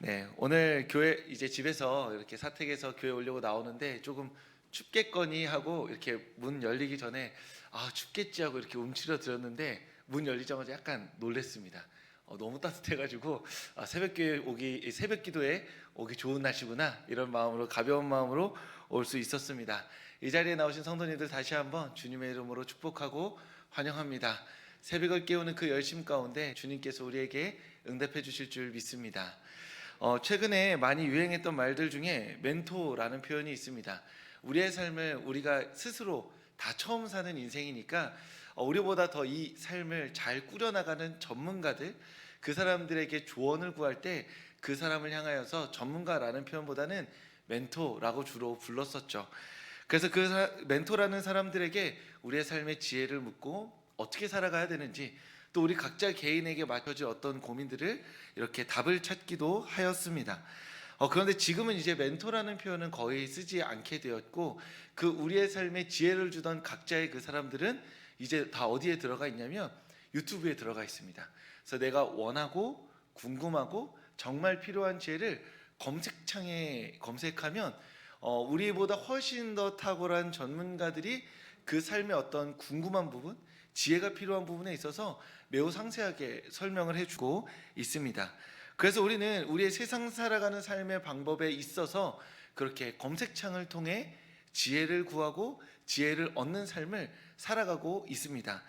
네, 오늘 교회 이제 집에서 이렇게 사택에서 교회 오려고 나오는데 조금 춥겠거니 하고 이렇게 문 열리기 전에 춥겠지 하고 이렇게 움츠려 들었는데 문 열리자마자 약간 놀랬습니다. 너무 따뜻해가지고 새벽 기도에 오기 좋은 날씨구나 이런 마음으로 가벼운 마음으로 올 수 있었습니다. 이 자리에 나오신 성도님들 다시 한번 주님의 이름으로 축복하고 환영합니다. 새벽을 깨우는 그 열심 가운데 주님께서 우리에게 응답해 주실 줄 믿습니다. 최근에 많이 유행했던 말들 중에 멘토라는 표현이 있습니다. 우리의 삶을 우리가 스스로 다 처음 사는 인생이니까 우리보다 더 이 삶을 잘 꾸려나가는 전문가들, 그 사람들에게 조언을 구할 때 그 사람을 향하여서 전문가라는 표현보다는 멘토라고 주로 불렀었죠. 그래서 멘토라는 사람들에게 우리의 삶의 지혜를 묻고 어떻게 살아가야 되는지, 또 우리 각자 개인에게 맡겨질 어떤 고민들을 이렇게 답을 찾기도 하였습니다. 그런데 지금은 이제 멘토라는 표현은 거의 쓰지 않게 되었고, 그 우리의 삶에 지혜를 주던 각자의 그 사람들은 이제 다 어디에 들어가 있냐면 유튜브에 들어가 있습니다. 그래서 내가 원하고 궁금하고 정말 필요한 지혜를 검색창에 검색하면 우리보다 훨씬 더 탁월한 전문가들이 그 삶의 어떤 궁금한 부분, 지혜가 필요한 부분에 있어서 매우 상세하게 설명을 해주고 있습니다. 그래서 우리는 우리의 세상 살아가는 삶의 방법에 있어서 그렇게 검색창을 통해 지혜를 구하고 지혜를 얻는 삶을 살아가고 있습니다.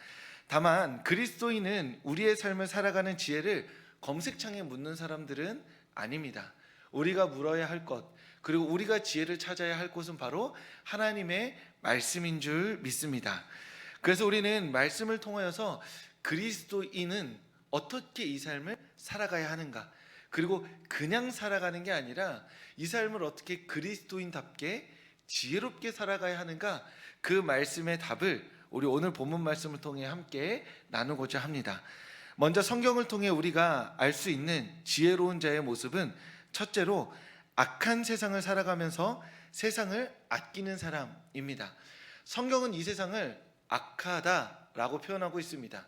다만 그리스도인은 우리의 삶을 살아가는 지혜를 검색창에 묻는 사람들은 아닙니다. 우리가 물어야 할 것, 그리고 우리가 지혜를 찾아야 할 곳은 바로 하나님의 말씀인 줄 믿습니다. 그래서 우리는 말씀을 통하여서 그리스도인은 어떻게 이 삶을 살아가야 하는가, 그리고 그냥 살아가는 게 아니라 이 삶을 어떻게 그리스도인답게 지혜롭게 살아가야 하는가, 그 말씀의 답을 우리 오늘 본문 말씀을 통해 함께 나누고자 합니다. 먼저 성경을 통해 우리가 알 수 있는 지혜로운 자의 모습은 첫째로 악한 세상을 살아가면서 세상을 아끼는 사람입니다. 성경은 이 세상을 악하다라고 표현하고 있습니다.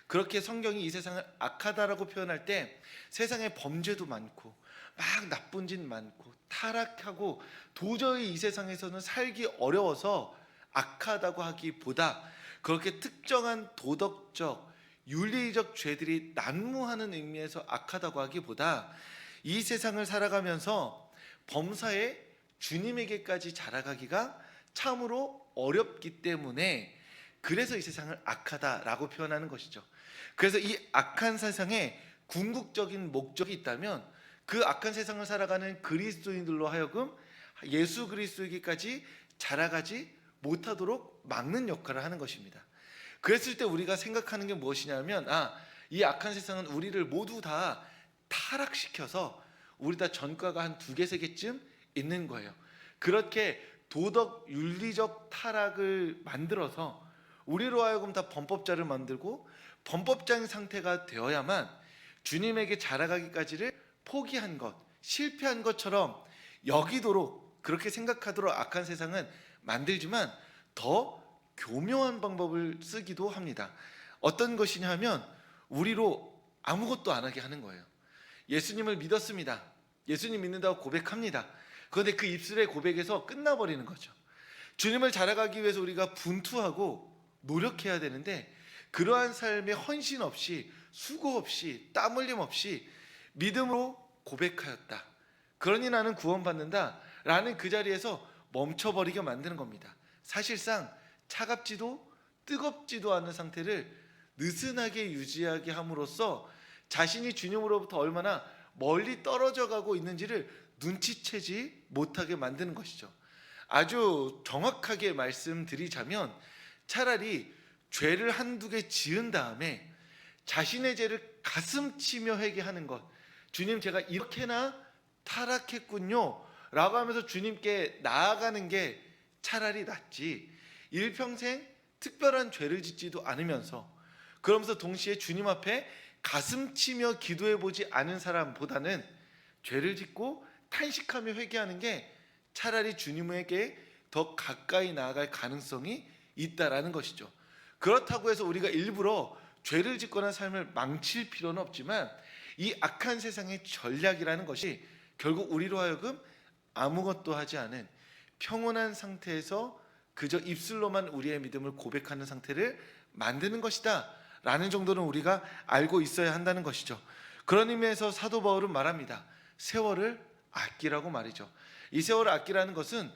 그렇게 성경이 이 세상을 악하다라고 표현할 때 세상에 범죄도 많고 막 나쁜 짓 많고 타락하고 도저히 이 세상에서는 살기 어려워서 악하다고 하기보다, 그렇게 특정한 도덕적 윤리적 죄들이 난무하는 의미에서 악하다고 하기보다 이 세상을 살아가면서 범사에 주님에게까지 자라가기가 참으로 어렵기 때문에, 그래서 이 세상을 악하다라고 표현하는 것이죠. 그래서 이 악한 세상에 궁극적인 목적이 있다면 그 악한 세상을 살아가는 그리스도인들로 하여금 예수 그리스도에게까지 자라가지 못하도록 막는 역할을 하는 것입니다. 그랬을 때 우리가 생각하는 게 무엇이냐면 이 악한 세상은 우리를 모두 다 타락시켜서 우리 다 전과가 한 2개, 3개쯤 있는 거예요. 그렇게 도덕 윤리적 타락을 만들어서 우리로 하여금 다 범법자를 만들고 범법자인 상태가 되어야만 주님에게 자라가기까지를 포기한 것, 실패한 것처럼 여기도록, 그렇게 생각하도록 악한 세상은 만들지만 더 교묘한 방법을 쓰기도 합니다. 어떤 것이냐 하면 우리로 아무것도 안 하게 하는 거예요. 예수님을 믿었습니다. 예수님 믿는다고 고백합니다. 그런데 그 입술의 고백에서 끝나버리는 거죠. 주님을 자라가기 위해서 우리가 분투하고 노력해야 되는데, 그러한 삶에 헌신 없이, 수고 없이, 땀 흘림 없이 믿음으로 고백하였다, 그러니 나는 구원받는다 라는 그 자리에서 멈춰버리게 만드는 겁니다. 사실상 차갑지도 뜨겁지도 않은 상태를 느슨하게 유지하게 함으로써 자신이 주님으로부터 얼마나 멀리 떨어져 가고 있는지를 눈치채지 못하게 만드는 것이죠. 아주 정확하게 말씀드리자면 차라리 죄를 한두 개 지은 다음에 자신의 죄를 가슴치며 회개하는 것, 주님 제가 이렇게나 타락했군요 라고 하면서 주님께 나아가는 게 차라리 낫지, 일평생 특별한 죄를 짓지도 않으면서 그러면서 동시에 주님 앞에 가슴치며 기도해보지 않은 사람보다는 죄를 짓고 탄식하며 회개하는 게 차라리 주님에게 더 가까이 나아갈 가능성이 있다라는 것이죠. 그렇다고 해서 우리가 일부러 죄를 짓거나 삶을 망칠 필요는 없지만 이 악한 세상의 전략이라는 것이 결국 우리로 하여금 아무것도 하지 않은 평온한 상태에서 그저 입술로만 우리의 믿음을 고백하는 상태를 만드는 것이다 라는 정도는 우리가 알고 있어야 한다는 것이죠. 그런 의미에서 사도 바울은 말합니다. 세월을 아끼라고 말이죠. 이 세월을 아끼라는 것은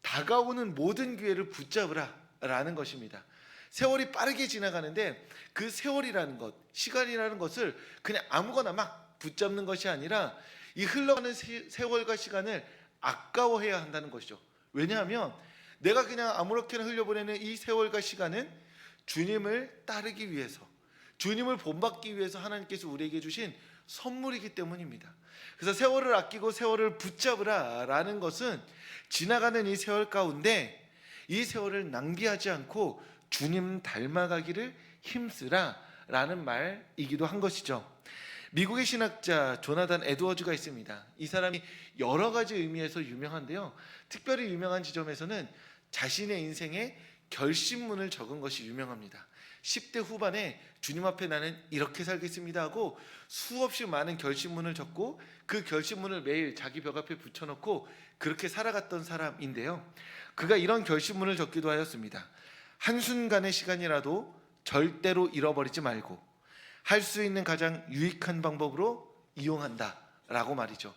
다가오는 모든 기회를 붙잡으라 라는 것입니다. 세월이 빠르게 지나가는데 그 세월이라는 것, 시간이라는 것을 그냥 아무거나 막 붙잡는 것이 아니라 이 흘러가는 세월과 시간을 아까워해야 한다는 것이죠. 왜냐하면 내가 그냥 아무렇게나 흘려보내는 이 세월과 시간은 주님을 따르기 위해서, 주님을 본받기 위해서 하나님께서 우리에게 주신 선물이기 때문입니다. 그래서 세월을 아끼고 세월을 붙잡으라 라는 것은 지나가는 이 세월 가운데 이 세월을 낭비하지 않고 주님 닮아가기를 힘쓰라 라는 말이기도 한 것이죠. 미국의 신학자 조나단 에드워즈가 있습니다. 이 사람이 여러 가지 의미에서 유명한데요, 특별히 유명한 지점에서는 자신의 인생에 결심문을 적은 것이 유명합니다. 10대 후반에 주님 앞에 나는 이렇게 살겠습니다 하고 수없이 많은 결심문을 적고 그 결심문을 매일 자기 벽 앞에 붙여놓고 그렇게 살아갔던 사람인데요, 그가 이런 결심문을 적기도 하였습니다. 한순간의 시간이라도 절대로 잃어버리지 말고 할 수 있는 가장 유익한 방법으로 이용한다 라고 말이죠.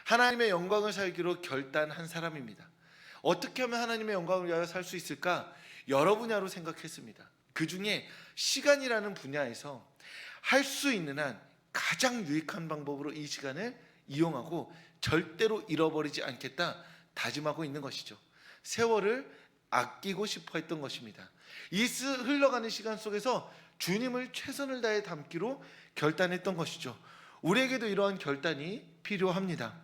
하나님의 영광을 살기로 결단한 사람입니다. 어떻게 하면 하나님의 영광을 위하여 살 수 있을까? 여러 분야로 생각했습니다. 그 중에 시간이라는 분야에서 할 수 있는 한 가장 유익한 방법으로 이 시간을 이용하고 절대로 잃어버리지 않겠다 다짐하고 있는 것이죠. 세월을 아끼고 싶어 했던 것입니다. 이 흘러가는 시간 속에서 주님을 최선을 다해 담기로 결단했던 것이죠. 우리에게도 이러한 결단이 필요합니다.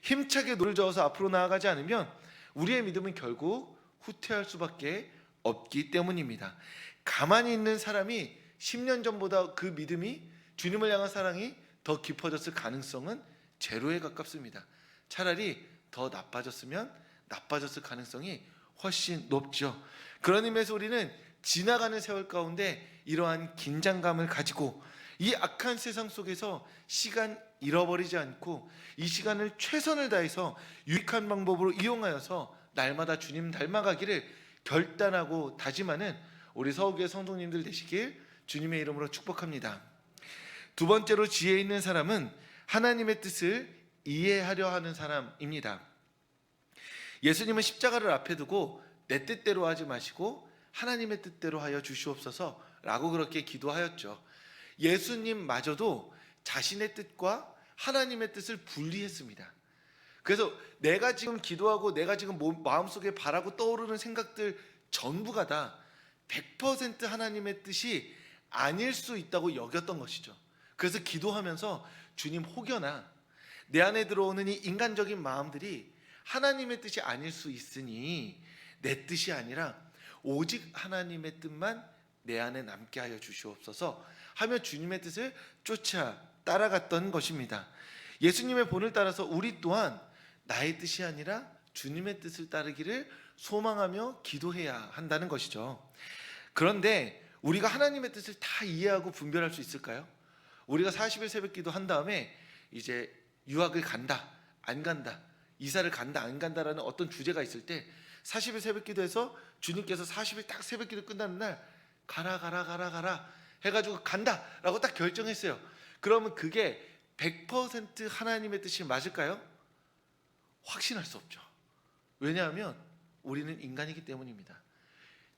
힘차게 노를 저어서 앞으로 나아가지 않으면 우리의 믿음은 결국 후퇴할 수밖에 없기 때문입니다. 가만히 있는 사람이 10년 전보다 그 믿음이, 주님을 향한 사랑이 더 깊어졌을 가능성은 제로에 가깝습니다. 차라리 더 나빠졌으면 나빠졌을 가능성이 훨씬 높죠. 그런 의미에서 우리는 지나가는 세월 가운데 이러한 긴장감을 가지고 이 악한 세상 속에서 시간 잃어버리지 않고 이 시간을 최선을 다해서 유익한 방법으로 이용하여서 날마다 주님 닮아가기를 결단하고 다짐하는 우리 서울교회 성도님들 되시길 주님의 이름으로 축복합니다. 두 번째로 지혜 있는 사람은 하나님의 뜻을 이해하려 하는 사람입니다. 예수님은 십자가를 앞에 두고 내 뜻대로 하지 마시고 하나님의 뜻대로 하여 주시옵소서 라고 그렇게 기도하였죠. 예수님마저도 자신의 뜻과 하나님의 뜻을 분리했습니다. 그래서 내가 지금 기도하고 내가 지금 마음속에 바라고 떠오르는 생각들 전부가 다 100% 하나님의 뜻이 아닐 수 있다고 여겼던 것이죠. 그래서 기도하면서 주님, 혹여나 내 안에 들어오는 이 인간적인 마음들이 하나님의 뜻이 아닐 수 있으니 내 뜻이 아니라 오직 하나님의 뜻만 내 안에 남게 하여 주시옵소서 하며 주님의 뜻을 쫓아 따라갔던 것입니다. 예수님의 본을 따라서 우리 또한 나의 뜻이 아니라 주님의 뜻을 따르기를 소망하며 기도해야 한다는 것이죠. 그런데 우리가 하나님의 뜻을 다 이해하고 분별할 수 있을까요? 우리가 40일 새벽 기도 한 다음에 이제 유학을 간다, 안 간다, 이사를 간다, 안 간다라는 어떤 주제가 있을 때 40일 새벽 기도에서 주님께서 40일 딱 새벽 기도 끝나는 날 가라 해가지고 간다라고 딱 결정했어요. 그러면 그게 100% 하나님의 뜻이 맞을까요? 확신할 수 없죠. 왜냐하면 우리는 인간이기 때문입니다.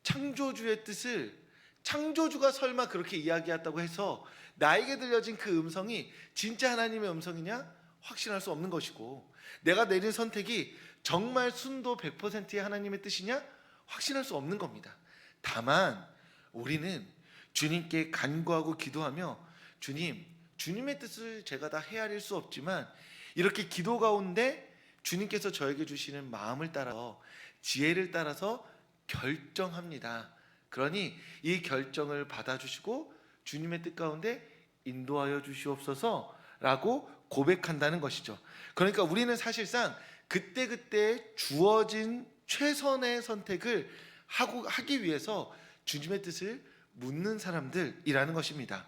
창조주의 뜻을 창조주가 설마 그렇게 이야기했다고 해서 나에게 들려진 그 음성이 진짜 하나님의 음성이냐? 확신할 수 없는 것이고, 내가 내린 선택이 정말 순도 100%의 하나님의 뜻이냐? 확신할 수 없는 겁니다. 다만 우리는 주님께 간구하고 기도하며 주님의 뜻을 제가 다 헤아릴 수 없지만 이렇게 기도 가운데 주님께서 저에게 주시는 마음을 따라서, 지혜를 따라서 결정합니다. 그러니 이 결정을 받아주시고 주님의 뜻 가운데 인도하여 주시옵소서라고 고백한다는 것이죠. 그러니까 우리는 사실상 그때그때 주어진 최선의 선택을 하기 위해서 주님의 뜻을 묻는 사람들이라는 것입니다.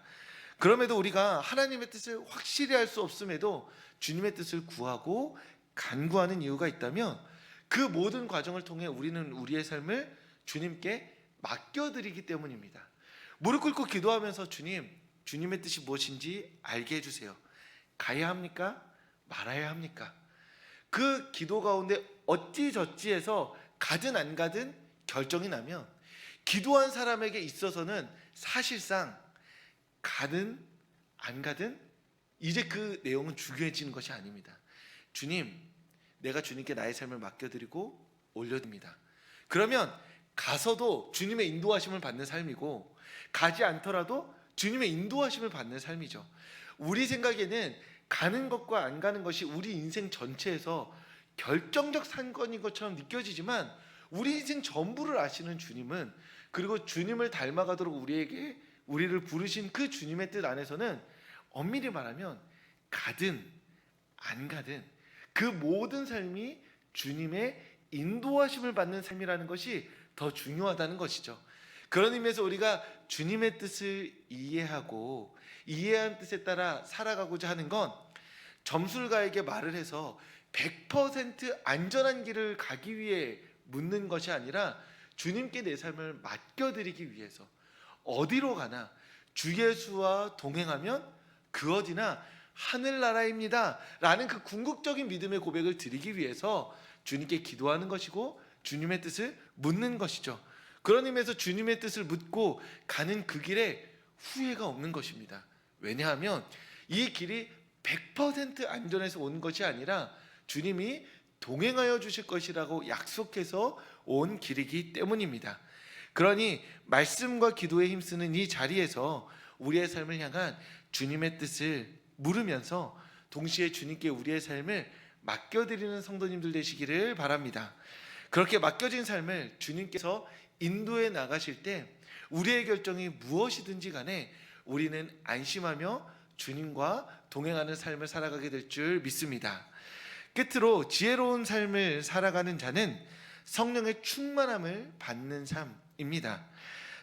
그럼에도 우리가 하나님의 뜻을 확실히 알 수 없음에도 주님의 뜻을 구하고 간구하는 이유가 있다면 그 모든 과정을 통해 우리는 우리의 삶을 주님께 맡겨드리기 때문입니다. 무릎 꿇고 기도하면서 주님의 뜻이 무엇인지 알게 해주세요. 가야 합니까? 말아야 합니까? 그 기도 가운데 어찌저찌해서 가든 안 가든 결정이 나면 기도한 사람에게 있어서는 사실상 가든 안 가든 이제 그 내용은 중요해지는 것이 아닙니다. 주님, 내가 주님께 나의 삶을 맡겨드리고 올려드립니다. 그러면 가서도 주님의 인도하심을 받는 삶이고 가지 않더라도 주님의 인도하심을 받는 삶이죠. 우리 생각에는 가는 것과 안 가는 것이 우리 인생 전체에서 결정적 사건인 것처럼 느껴지지만 우리 인생 전부를 아시는 주님은, 그리고 주님을 닮아가도록 우리를 부르신 그 주님의 뜻 안에서는 엄밀히 말하면 가든 안 가든 그 모든 삶이 주님의 인도하심을 받는 삶이라는 것이 더 중요하다는 것이죠. 그런 의미에서 우리가 주님의 뜻을 이해하고 이해한 뜻에 따라 살아가고자 하는 건 점술가에게 말을 해서 100% 안전한 길을 가기 위해 묻는 것이 아니라 주님께 내 삶을 맡겨드리기 위해서 어디로 가나 주 예수와 동행하면 그 어디나 하늘나라입니다 라는 그 궁극적인 믿음의 고백을 드리기 위해서 주님께 기도하는 것이고 주님의 뜻을 묻는 것이죠. 그런 의미에서 주님의 뜻을 묻고 가는 그 길에 후회가 없는 것입니다. 왜냐하면 이 길이 100% 안전해서 온 것이 아니라 주님이 동행하여 주실 것이라고 약속해서 온 길이기 때문입니다. 그러니 말씀과 기도에 힘쓰는 이 자리에서 우리의 삶을 향한 주님의 뜻을 물으면서 동시에 주님께 우리의 삶을 맡겨드리는 성도님들 되시기를 바랍니다. 그렇게 맡겨진 삶을 주님께서 인도해 나가실 때 우리의 결정이 무엇이든지 간에 우리는 안심하며 주님과 동행하는 삶을 살아가게 될 줄 믿습니다. 끝으로 지혜로운 삶을 살아가는 자는 성령의 충만함을 받는 삶입니다.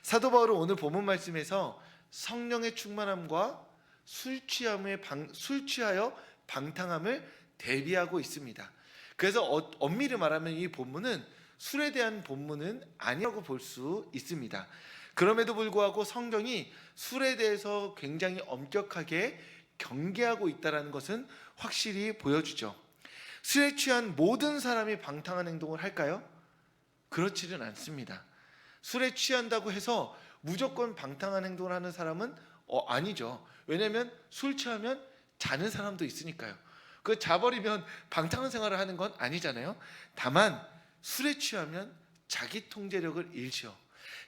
사도 바울은 오늘 본문 말씀에서 성령의 충만함과 술 취하여 방탕함을 대비하고 있습니다. 그래서 엄밀히 말하면 이 본문은 술에 대한 본문은 아니라고 볼 수 있습니다. 그럼에도 불구하고 성경이 술에 대해서 굉장히 엄격하게 경계하고 있다는 것은 확실히 보여주죠. 술에 취한 모든 사람이 방탕한 행동을 할까요? 그렇지는 않습니다. 술에 취한다고 해서 무조건 방탕한 행동을 하는 사람은 아니죠. 왜냐하면 술 취하면 자는 사람도 있으니까요. 그 자버리면 방탕한 생활을 하는 건 아니잖아요. 다만 술에 취하면 자기 통제력을 잃죠.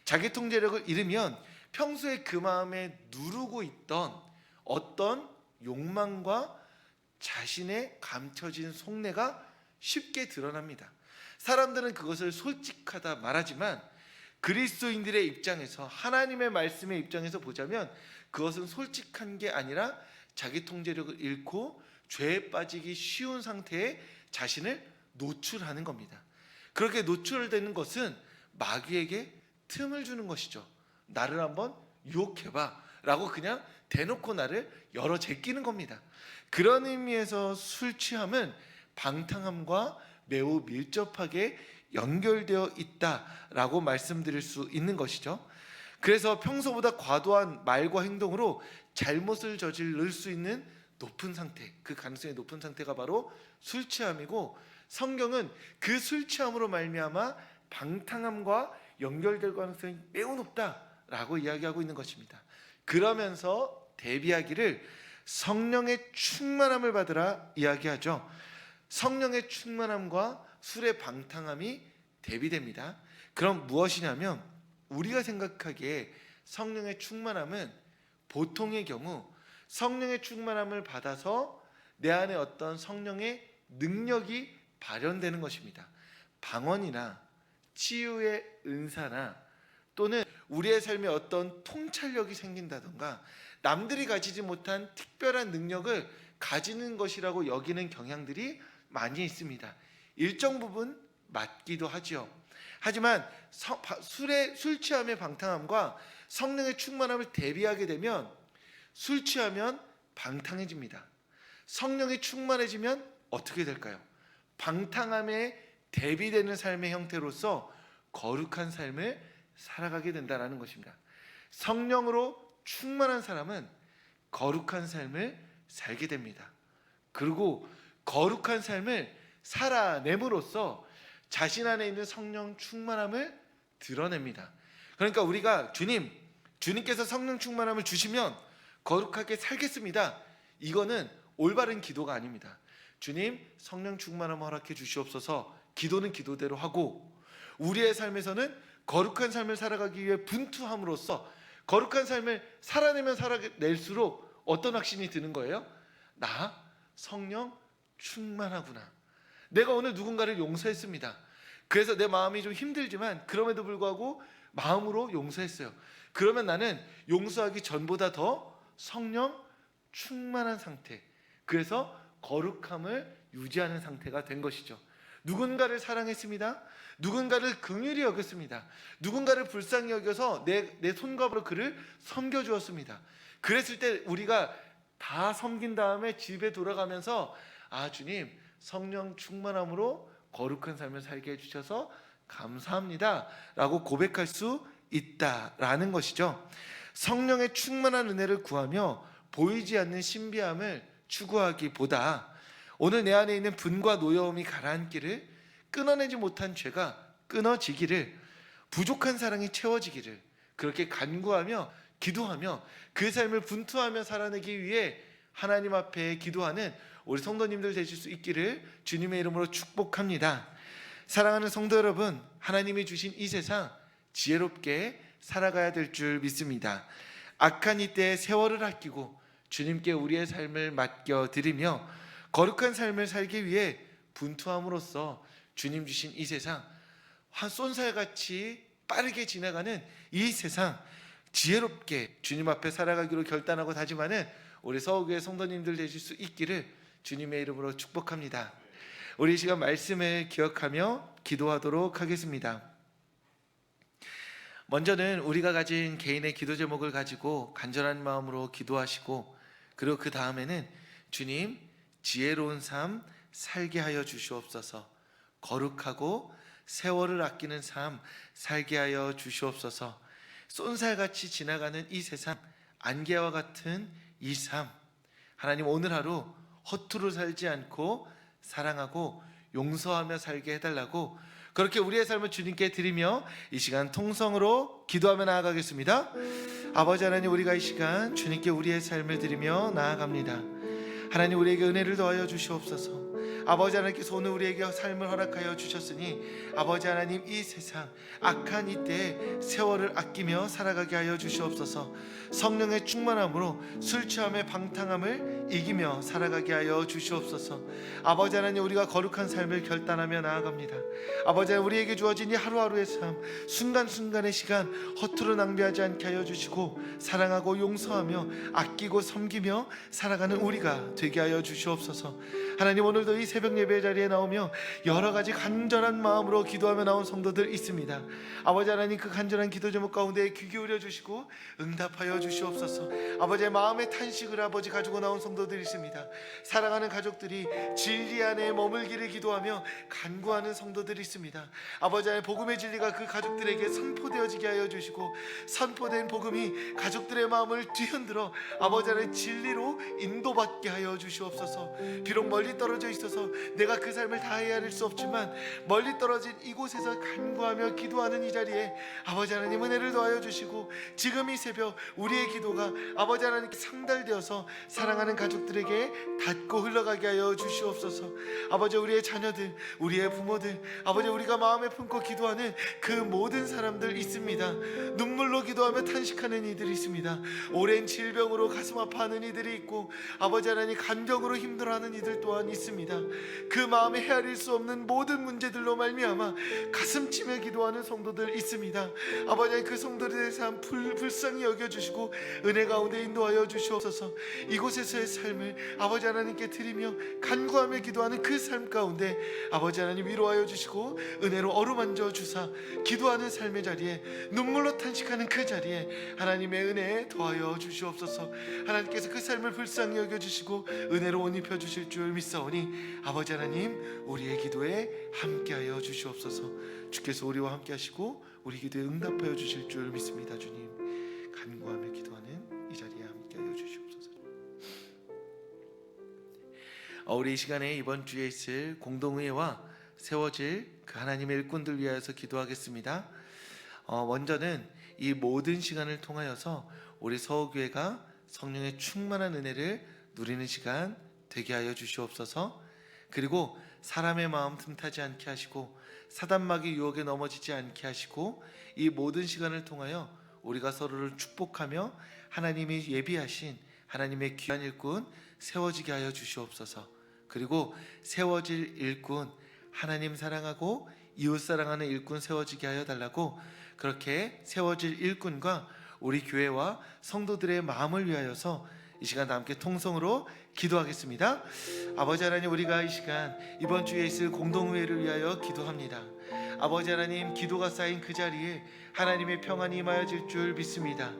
자기 통제력을 잃으면 평소에 그 마음에 누르고 있던 어떤 욕망과 자신의 감춰진 속내가 쉽게 드러납니다. 사람들은 그것을 솔직하다 말하지만 그리스도인들의 입장에서, 하나님의 말씀의 입장에서 보자면 그것은 솔직한 게 아니라 자기 통제력을 잃고 죄에 빠지기 쉬운 상태에 자신을 노출하는 겁니다. 그렇게 노출되는 것은 마귀에게 틈을 주는 것이죠. 나를 한번 유혹해봐 라고 그냥 대놓고 나를 열어 제끼는 겁니다. 그런 의미에서 술 취함은 방탕함과 매우 밀접하게 연결되어 있다라고 말씀드릴 수 있는 것이죠. 그래서 평소보다 과도한 말과 행동으로 잘못을 저지를 수 있는 높은 상태, 그 가능성이 높은 상태가 바로 술 취함이고, 성경은 그 술 취함으로 말미암아 방탕함과 연결될 가능성이 매우 높다라고 이야기하고 있는 것입니다. 그러면서 대비하기를 성령의 충만함을 받으라 이야기하죠. 성령의 충만함과 술의 방탕함이 대비됩니다. 그럼 무엇이냐면, 우리가 생각하기에 성령의 충만함은 보통의 경우 성령의 충만함을 받아서 내 안에 어떤 성령의 능력이 발현되는 것입니다. 방언이나 치유의 은사나 또는 우리의 삶에 어떤 통찰력이 생긴다던가 남들이 가지지 못한 특별한 능력을 가지는 것이라고 여기는 경향들이 많이 있습니다. 일정 부분 맞기도 하지요. 하지만 술 취함의 방탕함과 성령의 충만함을 대비하게 되면 술 취하면 방탕해집니다. 성령이 충만해지면 어떻게 될까요? 방탕함에 대비되는 삶의 형태로서 거룩한 삶을 살아가게 된다는 것입니다. 성령으로 충만한 사람은 거룩한 삶을 살게 됩니다. 그리고 거룩한 삶을 살아냄으로써 자신 안에 있는 성령 충만함을 드러냅니다. 그러니까 우리가 주님께서 성령 충만함을 주시면 거룩하게 살겠습니다, 이거는 올바른 기도가 아닙니다. 주님, 성령 충만함을 허락해 주시옵소서. 기도는 기도대로 하고, 우리의 삶에서는 거룩한 삶을 살아가기 위해 분투함으로써 거룩한 삶을 살아내면 살아낼수록 어떤 확신이 드는 거예요? 나 성령 충만하구나. 내가 오늘 누군가를 용서했습니다. 그래서 내 마음이 좀 힘들지만 그럼에도 불구하고 마음으로 용서했어요. 그러면 나는 용서하기 전보다 더 성령 충만한 상태, 그래서 거룩함을 유지하는 상태가 된 것이죠. 누군가를 사랑했습니다. 누군가를 긍휼히 여겼습니다. 누군가를 불쌍히 여겨서 내 손갑으로 그를 섬겨주었습니다. 그랬을 때 우리가 다 섬긴 다음에 집에 돌아가면서 주님, 성령 충만함으로 거룩한 삶을 살게 해주셔서 감사합니다 라고 고백할 수 있다라는 것이죠. 성령의 충만한 은혜를 구하며 보이지 않는 신비함을 추구하기보다 오늘 내 안에 있는 분과 노여움이 가라앉기를, 끊어내지 못한 죄가 끊어지기를, 부족한 사랑이 채워지기를, 그렇게 간구하며 기도하며 그 삶을 분투하며 살아내기 위해 하나님 앞에 기도하는 우리 성도님들 되실 수 있기를 주님의 이름으로 축복합니다. 사랑하는 성도 여러분, 하나님이 주신 이 세상 지혜롭게 살아가야 될 줄 믿습니다. 악한 이때의 세월을 아끼고 주님께 우리의 삶을 맡겨드리며 거룩한 삶을 살기 위해 분투함으로써 주님 주신 이 세상, 쏜살같이 빠르게 지나가는 이 세상 지혜롭게 주님 앞에 살아가기로 결단하고 다짐하는 우리 서울교회 성도님들 되실 수 있기를 주님의 이름으로 축복합니다. 우리 이 시간 말씀을 기억하며 기도하도록 하겠습니다. 먼저는 우리가 가진 개인의 기도 제목을 가지고 간절한 마음으로 기도하시고, 그리고 그 다음에는 주님, 지혜로운 삶 살게 하여 주시옵소서. 거룩하고 세월을 아끼는 삶 살게 하여 주시옵소서. 쏜살같이 지나가는 이 세상, 안개와 같은 이 삶, 하나님 오늘 하루 허투루 살지 않고 사랑하고 용서하며 살게 해달라고, 그렇게 우리의 삶을 주님께 드리며 이 시간 통성으로 기도하며 나아가겠습니다. 아버지 하나님, 우리가 이 시간 주님께 우리의 삶을 드리며 나아갑니다. 하나님, 우리에게 은혜를 더하여 주시옵소서. 아버지 하나님께서 오늘 우리에게 삶을 허락하여 주셨으니 아버지 하나님, 이 세상 악한 이때에 세월을 아끼며 살아가게 하여 주시옵소서. 성령의 충만함으로 술 취함의 방탕함을 이기며 살아가게 하여 주시옵소서. 아버지 하나님, 우리가 거룩한 삶을 결단하며 나아갑니다. 아버지 하나님, 우리에게 주어진 이 하루하루의 삶, 순간순간의 시간 허투루 낭비하지 않게 하여 주시고 사랑하고 용서하며 아끼고 섬기며 살아가는 우리가 되게 하여 주시옵소서. 하나님, 오늘도 이 새벽 예배 자리에 나오며 여러 가지 간절한 마음으로 기도하며 나온 성도들 있습니다. 아버지 하나님, 그 간절한 기도 제목 가운데 귀 기울여 주시고 응답하여 주시옵소서. 아버지의 마음의 탄식을 아버지 가지고 나온 성도들이 있습니다. 사랑하는 가족들이 진리 안에 머물기를 기도하며 간구하는 성도들이 있습니다. 아버지 하나님, 복음의 진리가 그 가족들에게 선포되어지게 하여 주시고 선포된 복음이 가족들의 마음을 뒤흔들어 아버지 하나님 진리로 인도받게 하여 주시옵소서. 비록 멀리 떨어져 있어서 내가 그 삶을 다해야 할 수 없지만 멀리 떨어진 이곳에서 간구하며 기도하는 이 자리에 아버지 하나님 은혜를 더하여 주시고 지금 이 새벽 우리의 기도가 아버지 하나님께 상달되어서 사랑하는 가족들에게 닿고 흘러가게 하여 주시옵소서. 아버지, 우리의 자녀들, 우리의 부모들, 아버지, 우리가 마음에 품고 기도하는 그 모든 사람들 있습니다. 눈물로 기도하며 탄식하는 이들이 있습니다. 오랜 질병으로 가슴 아파하는 이들이 있고 아버지 하나님 간병으로 힘들어하는 이들 또한 있습니다. 그 마음에 헤아릴 수 없는 모든 문제들로 말미암아 가슴 치며 기도하는 성도들 있습니다. 아버지 하나님, 그 성도들에 대해서 불쌍히 여겨주시고 은혜 가운데 인도하여 주시옵소서. 이곳에서의 삶을 아버지 하나님께 드리며 간구하며 기도하는 그 삶 가운데 아버지 하나님 위로하여 주시고 은혜로 어루만져 주사 기도하는 삶의 자리에 눈물로 탄식하는 그 자리에 하나님의 은혜에 더하여 주시옵소서. 하나님께서 그 삶을 불쌍히 여겨주시고 은혜로 옷 입혀주실 줄 믿사오니 아버지 하나님, 우리의 기도에 함께하여 주시옵소서. 주께서 우리와 함께 하시고 우리 기도에 응답하여 주실 줄 믿습니다. 주님, 간구하며 기도하는 이 자리에 함께하여 주시옵소서. 우리 이 시간에 이번 주에 있을 공동의회와 세워질 그 하나님의 일꾼들 위하여서 기도하겠습니다. 먼저는 이 모든 시간을 통하여서 우리 서호교회가 성령의 충만한 은혜를 누리는 시간 되게 하여 주시옵소서. 그리고 사람의 마음 틈타지 않게 하시고 사단마귀 유혹에 넘어지지 않게 하시고 이 모든 시간을 통하여 우리가 서로를 축복하며 하나님이 예비하신 하나님의 귀한 일꾼 세워지게 하여 주시옵소서. 그리고 세워질 일꾼, 하나님 사랑하고 이웃 사랑하는 일꾼 세워지게 하여 달라고, 그렇게 세워질 일꾼과 우리 교회와 성도들의 마음을 위하여서 이 시간 다 함께 통성으로 기도하겠습니다. 아버지 하나님, 우리가 이 시간 이번 주에 있을 공동회를 위하여 기도합니다. 아버지 하나님, 기도가 쌓인 그 자리에 하나님의 평안이 임하여질 줄 믿습니다.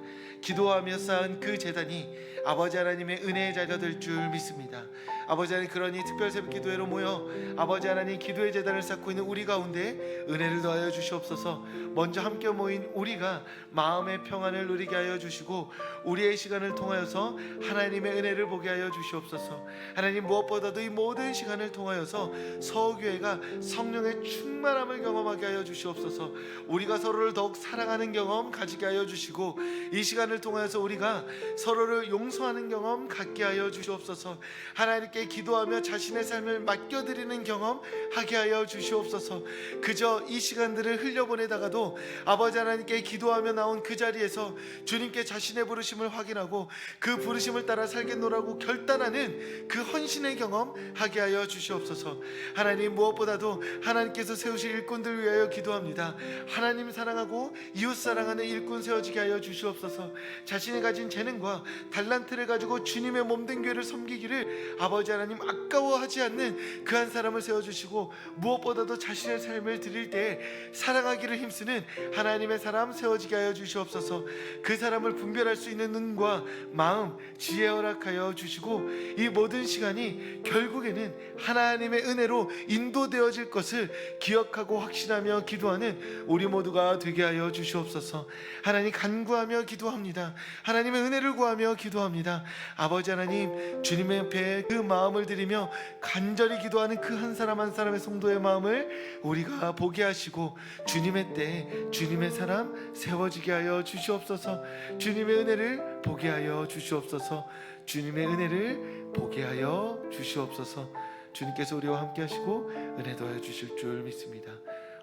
기도하며 쌓은 그 제단이 아버지 하나님의 은혜의 자리가 될 줄 믿습니다. 아버지 하나님, 그러니 특별 새벽 기도회로 모여 아버지 하나님 기도의 제단을 쌓고 있는 우리 가운데 은혜를 더하여 주시옵소서. 먼저 함께 모인 우리가 마음의 평안을 누리게 하여 주시고 우리의 시간을 통하여서 하나님의 은혜를 보게 하여 주시옵소서. 하나님, 무엇보다도 이 모든 시간을 통하여서 서호교회가 성령의 충만함을 경험하게 하여 주시옵소서. 우리가 서로를 더욱 사랑하는 경험 가지게 하여 주시고 이 시간을 통하여서 우리가 서로를 용서하는 경험 갖게 하여 주시옵소서. 하나님께 기도하며 자신의 삶을 맡겨드리는 경험 하게 하여 주시옵소서. 그저 이 시간들을 흘려보내다가도 아버지 하나님께 기도하며 나온 그 자리에서 주님께 자신의 부르심을 확인하고 그 부르심을 따라 살겠노라고 결단하는 그 헌신의 경험 하게 하여 주시옵소서. 하나님, 무엇보다도 하나님께서 세우실 일꾼들 위하여 기도합니다. 하나님 사랑하고 이웃 사랑하는 일꾼 세워지게 하여 주시옵소서. 자신이 가진 재능과 달란트를 가지고 주님의 몸된 교회를 섬기기를 아버지 하나님 아까워하지 않는 그 한 사람을 세워주시고 무엇보다도 자신의 삶을 드릴 때 사랑하기를 힘쓰는 하나님의 사람 세워지게 하여 주시옵소서. 그 사람을 분별할 수 있는 눈과 마음, 지혜 허락하여 주시고 이 모든 시간이 결국에는 하나님의 은혜로 인도되어질 것을 기억하고 확신하며 기도하는 우리 모두가 되게 하여 주시옵소서. 하나님, 간구하며 기도합니다. 하나님의 은혜를 구하며 기도합니다. 아버지 하나님, 주님의 옆에 그 마음을 드리며 간절히 기도하는 그 한 사람 한 사람의 성도의 마음을 우리가 보게 하시고 주님의 때 주님의 사람 세워지게 하여 주시옵소서. 주님의 은혜를 보게 하여 주시옵소서. 주님의 은혜를 보게 하여 주시옵소서. 주님께서 우리와 함께 하시고 은혜 더하여 주실 줄 믿습니다.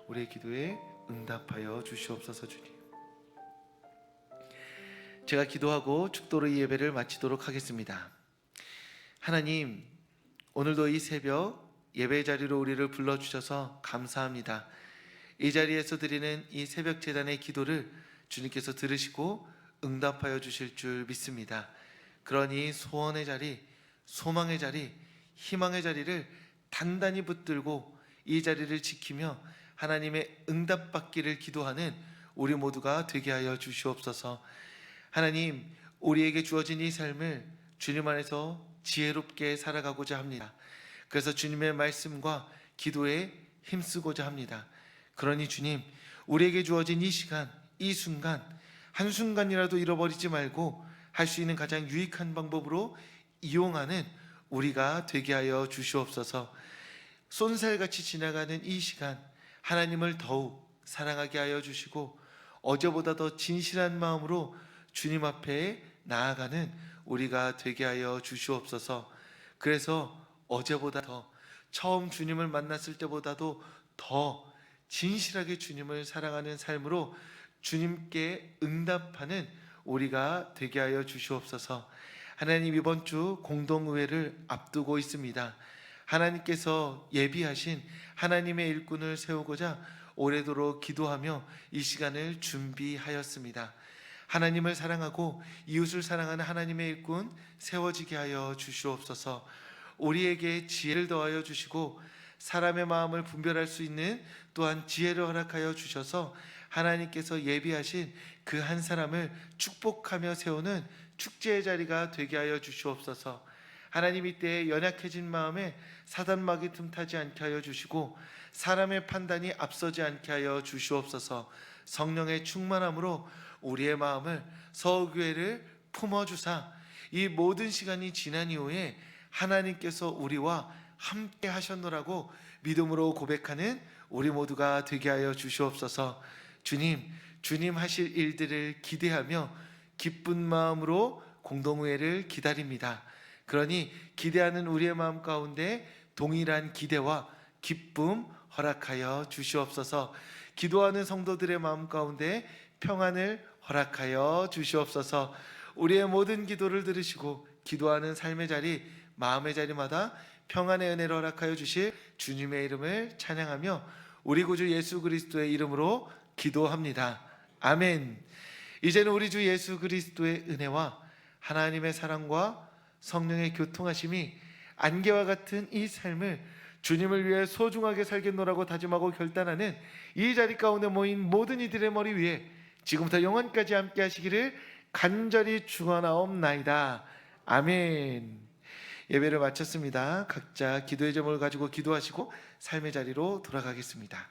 우리의 기도에 응답하여 주시옵소서. 주님, 제가 기도하고 축도로 이 예배를 마치도록 하겠습니다. 하나님, 오늘도 이 새벽 예배 자리로 우리를 불러주셔서 감사합니다. 이 자리에서 드리는 이 새벽 제단의 기도를 주님께서 들으시고 응답하여 주실 줄 믿습니다. 그러니 소원의 자리, 소망의 자리, 희망의 자리를 단단히 붙들고 이 자리를 지키며 하나님의 응답받기를 기도하는 우리 모두가 되게 하여 주시옵소서. 하나님, 우리에게 주어진 이 삶을 주님 안에서 지혜롭게 살아가고자 합니다. 그래서 주님의 말씀과 기도에 힘쓰고자 합니다. 그러니 주님, 우리에게 주어진 이 시간, 이 순간, 한순간이라도 잃어버리지 말고 할 수 있는 가장 유익한 방법으로 이용하는 우리가 되게 하여 주시옵소서. 쏜살같이 지나가는 이 시간, 하나님을 더욱 사랑하게 하여 주시고 어제보다 더 진실한 마음으로 주님 앞에 나아가는 우리가 되게 하여 주시옵소서. 그래서 어제보다 더, 처음 주님을 만났을 때보다도 더 진실하게 주님을 사랑하는 삶으로 주님께 응답하는 우리가 되게 하여 주시옵소서. 하나님, 이번 주 공동의회를 앞두고 있습니다. 하나님께서 예비하신 하나님의 일꾼을 세우고자 오래도록 기도하며 이 시간을 준비하였습니다. 하나님을 사랑하고 이웃을 사랑하는 하나님의 일꾼 세워지게 하여 주시옵소서. 우리에게 지혜를 더하여 주시고 사람의 마음을 분별할 수 있는 또한 지혜를 허락하여 주셔서 하나님께서 예비하신 그 한 사람을 축복하며 세우는 축제의 자리가 되게 하여 주시옵소서. 하나님, 이때에 연약해진 마음에 사단막이 틈타지 않게 하여 주시고 사람의 판단이 앞서지 않게 하여 주시옵소서. 성령의 충만함으로 우리의 마음을 서울교회를 품어주사 이 모든 시간이 지난 이후에 하나님께서 우리와 함께 하셨노라고 믿음으로 고백하는 우리 모두가 되게 하여 주시옵소서. 주님 하실 일들을 기대하며 기쁜 마음으로 공동회를 기다립니다. 그러니 기대하는 우리의 마음 가운데 동일한 기대와 기쁨 허락하여 주시옵소서. 기도하는 성도들의 마음 가운데 평안을 허락하여 주시옵소서. 우리의 모든 기도를 들으시고 기도하는 삶의 자리, 마음의 자리마다 평안의 은혜를 허락하여 주실 주님의 이름을 찬양하며 우리 구주 예수 그리스도의 이름으로 기도합니다. 아멘. 이제는 우리 주 예수 그리스도의 은혜와 하나님의 사랑과 성령의 교통하심이 안개와 같은 이 삶을 주님을 위해 소중하게 살겠노라고 다짐하고 결단하는 이 자리 가운데 모인 모든 이들의 머리 위에 지금부터 영원까지 함께 하시기를 간절히 축원하옵나이다. 아멘. 예배를 마쳤습니다. 각자 기도의 제목을 가지고 기도하시고 삶의 자리로 돌아가겠습니다.